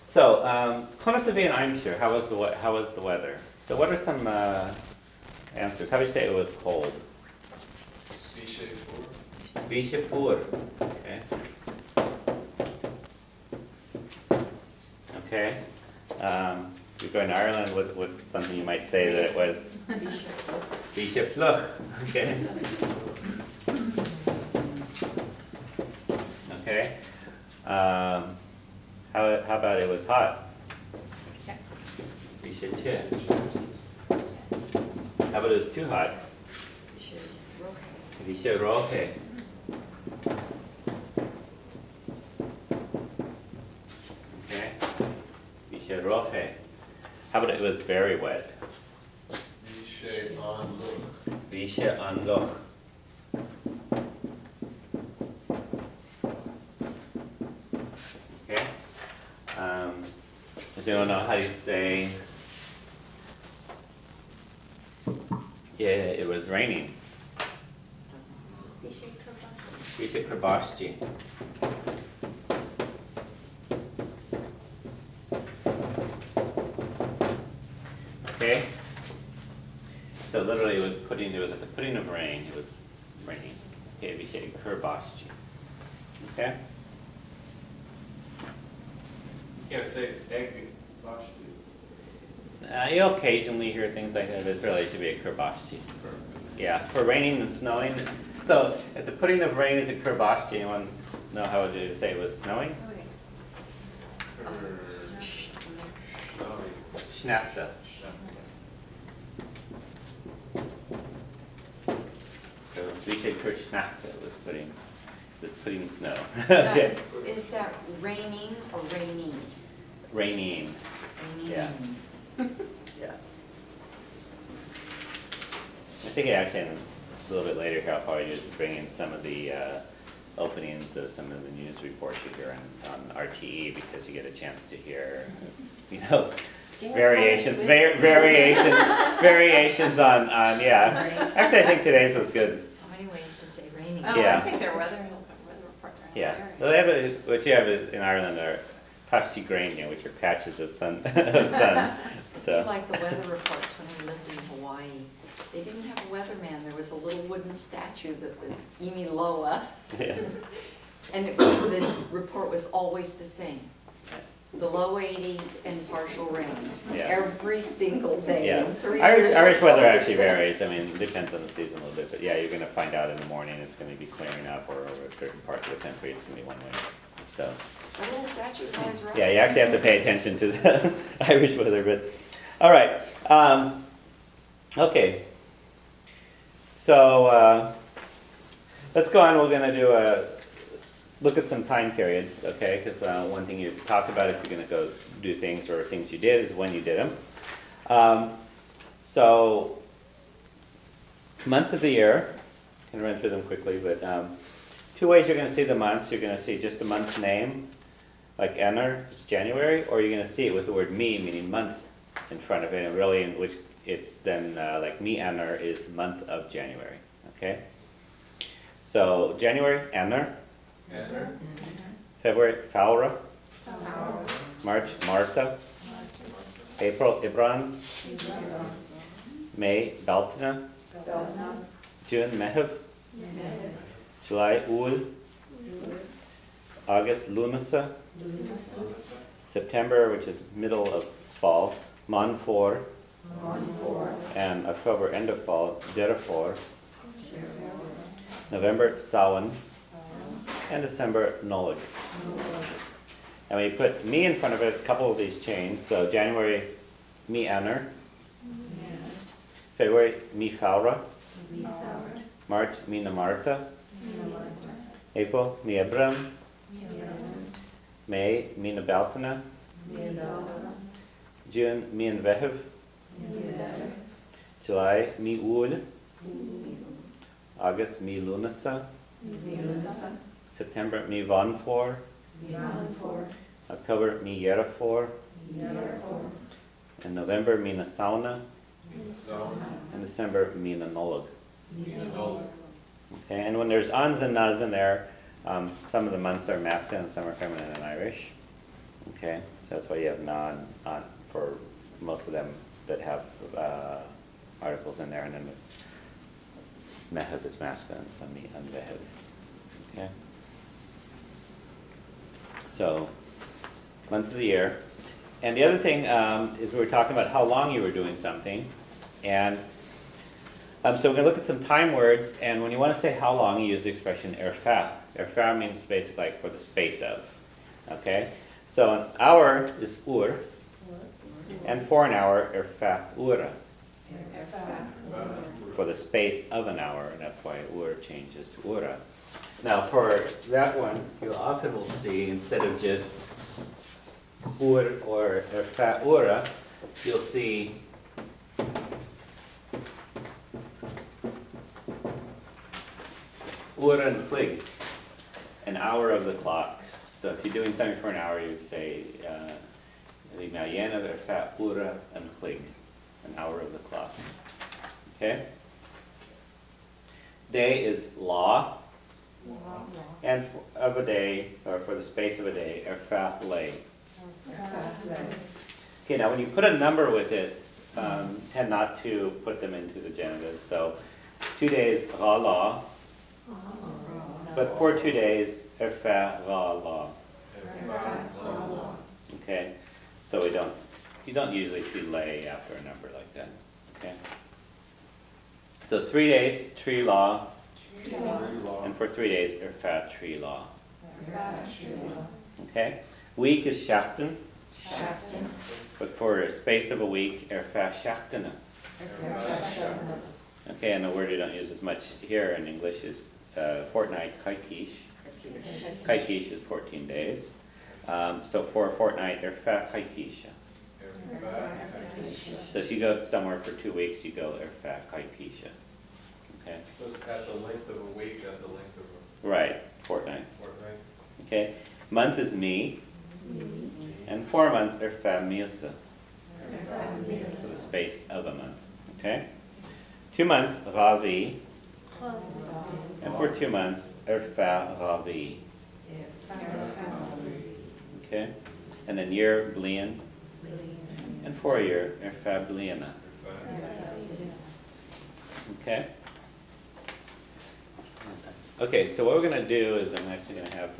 So, Konasabi and I'm sure. How was the weather? So, what are some answers? How would you say it was cold? Bishapur. Okay. Okay. You're going to Ireland. What something you might say that it was? Bishapur. Okay. Okay. How about it was hot? How about it was too hot? Okay. Okay. How about it was very wet? Vishe an loch. Okay. Does anyone know how you say? Yeah, it was raining. Vishe krabashchi. Okay. So literally, it was at the putting of rain. It was raining. Okay, vishe krabashchi. Okay. You can't say egg boshti. You occasionally hear things like that. This really should be a krabashchi. Yeah, for raining and snowing. So at the putting of rain is a krabashchi. Anyone know how would you say it was snowing? Schnapta. So vishe krashnapta was putting snow. Okay. Is that raining or raining? Raining. Yeah. Yeah. I think actually a little bit later here I'll probably just bring in some of the openings of some of the news reports you hear on RTE, because you get a chance to hear, variations on yeah. Actually, I think today's was good. How many ways to say raining? Oh, Yeah. I think their weather reports are Yeah. hilarious. Well, they have what you have in Ireland are pastigrania, which are patches of sun. Of sun. So. Like the weather reports when we lived in Hawaii. They didn't have a weatherman. There was a little wooden statue that was Imi Loa. Yeah. And the report was always the same. The low 80s and partial rain. Yeah. Every single day. Yeah. In 3 Irish years, weather that's all it actually said. varies. I mean, it depends on the season a little bit, but yeah, you're going to find out in the morning it's going to be clearing up, or over certain parts of the country it's going to be one way. So. The little statue was always right. Yeah, you actually have to pay attention to the Irish weather, but all right. Okay. So let's go on. We're going to do look at some time periods, okay? Because one thing you talk about if you're going to go do things or things you did is when you did them. So months of the year. I can run through them quickly, but two ways you're going to see the months. You're going to see just the month's name, like Enner, it's January, or you're going to see it with the word me, meaning month, in front of it, and really in which it's then like me Enner is month of January. Okay. So January Enner, February Faura, March Martha, April Ibran, May Baltina, June Mehev, July Ul, August Lunasa, September, which is middle of fall, Monfor, and October, end of fall, Derafor, November Samhain, and December Nolig. And when you put me in front of it, a couple of these change. So January, me Anner, February, me Faura, March, me Namarta, April, me Ebram, May, me Nabaltana, June, me Vehev, July, me Ul, August, me Lunasa, September, me Vanfor, October, me Yerafor, and November, me Nasauna, and December, me Nanolog. Okay, and when there's uns and nas in there, some of the months are masculine and some are feminine in Irish. Okay, So that's why you have non on for most of them that have articles in there, and then the mehev is masculine, some unvehev. Okay. So months of the year. And the other thing is we were talking about how long you were doing something. And so we're going to look at some time words, and when you want to say how long, you use the expression erfa. Erfa means basically like for the space of. Okay? So an hour is ur, and for an hour, erfa ura. For the space of an hour, and that's why ur changes to ura. Now for that one, you often will see, instead of just ur or erfa ura, you'll see ura and plig, an hour of the clock. So if you're doing something for an hour, you would say Mayena erfa ura and plig, an hour of the clock. Okay? Day is law, and of a day, or for the space of a day, erfa lay. Okay, now when you put a number with it, tend not to put them into the genitives. So 2 days, ra la, but for 2 days, erfa ra la. Okay, so you don't usually see lay after a number like that. Okay, so 3 days, tree law, and for 3 days, erfa tree law. Okay, week is shachten, but for a space of a week, erfa shachtena. Okay, and the word you don't use as much here in English is fortnight, kaikish. Kaikish is 14 days. So for a fortnight, erfa kaikisha. So if you go somewhere for 2 weeks, you go erfa kaikisha. Okay. So it's at the length of a week, at the length of a Right, fortnight. fortnight. Okay. Month is me. And 4 months, erfa miusa. For the space of a month. Okay. 2 months, ravi. And for 2 months, erfa ravi. Okay. And then year, blian. And for a year, erfa bliana. Okay. Okay, so what we're going to do is I'm actually going to have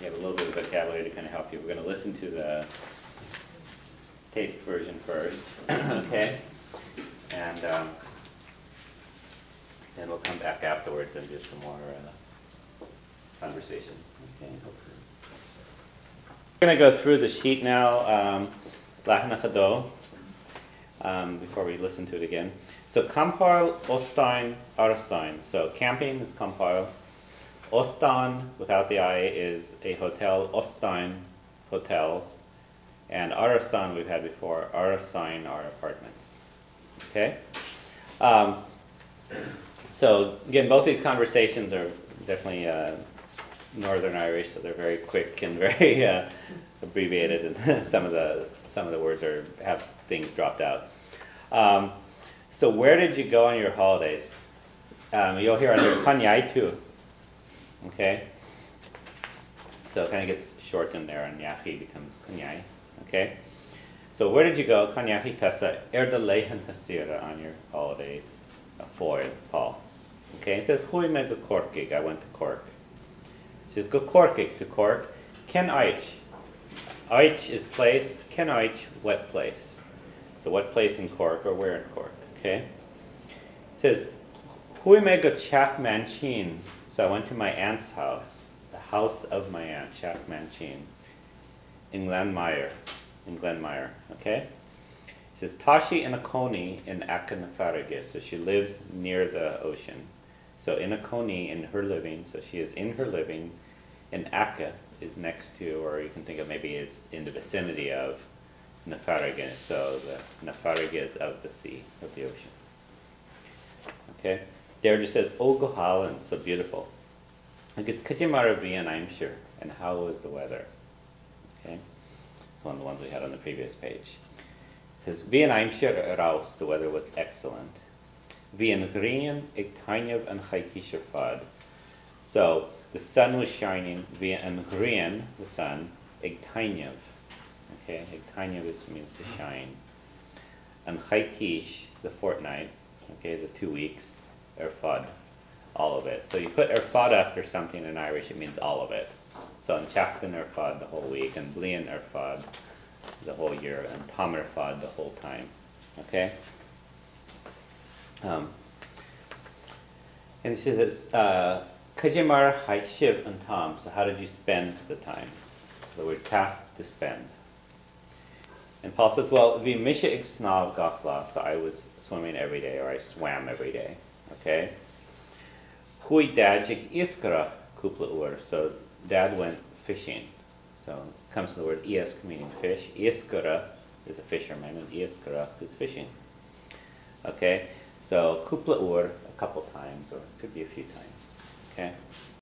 you have a little bit of vocabulary to kind of help you. We're going to listen to the tape version first, okay? And then we'll come back afterwards and do some more conversation. Okay. We're going to go through the sheet now, Leathanta, before we listen to it again. So Kampal, Ostein, Arstein. So camping is Kampal. Ostan, without the I, is a hotel. Ostein, hotels. And Arstein we've had before. Arstein are apartments. Okay? So again, both these conversations are definitely Northern Irish, so they're very quick and very abbreviated, and some of the words have things dropped out. So where did you go on your holidays? You'll hear under Kanyai too. Okay? So it kind of gets shortened there, and Yahi becomes Kanyai. Okay? So where did you go? Kanyahi tasa erda Leathanta sira on your holidays. Foil, Paul. Okay, it says Hui me go Corkig, I went to Cork. It says go Corkig to Cork. Ken Aich. Aich is place, Ken Aich, what place. So what place in Cork or where in Cork? Okay. It says Hui me go Chap Manchin. So I went to my aunt's house, the house of my aunt, Chap Manchin, in Glenmire. Okay? It says Tashi Inakoni in Akanafarage. So she lives near the ocean. So Inakoni in her living, so she is in her living, and Akka is next to, or you can think of maybe is in the vicinity of Nafarage. So the Nafarage is of the sea, of the ocean. Okay? There it just says Ogohalan, so beautiful. Like it's Kajimaravian, I'm sure. And how was the weather? Okay? It's one of the ones we had on the previous page. It says Vian Aimshir Raus, the weather was excellent. Vian Grian, Iktanyev and Chaikisher Fad. So the sun was shining, Vian Grian, the sun, Iktanyev. Okay, Higtanya means to shine. And Chaitish, the fortnight, okay, the 2 weeks, Erfad, all of it. So you put Erfad after something in Irish, it means all of it. So in Chapten Erfad the whole week, and Blian Erfad the whole year, and Tam Erfad the whole time. Okay? And he says, Kajimar Haishiv and Tam. So how did you spend the time? So the word tap, to spend. And Paul says, well, vi misha igsnav gachla, so I was swimming every day, or I swam every day. Okay? Hui dadjik iskara kupla ur, so dad went fishing. So it comes from the word isk, meaning fish. Iskara is a fisherman, and iskara is fishing. Okay? So kupla ur a couple times, or it could be a few times. Okay?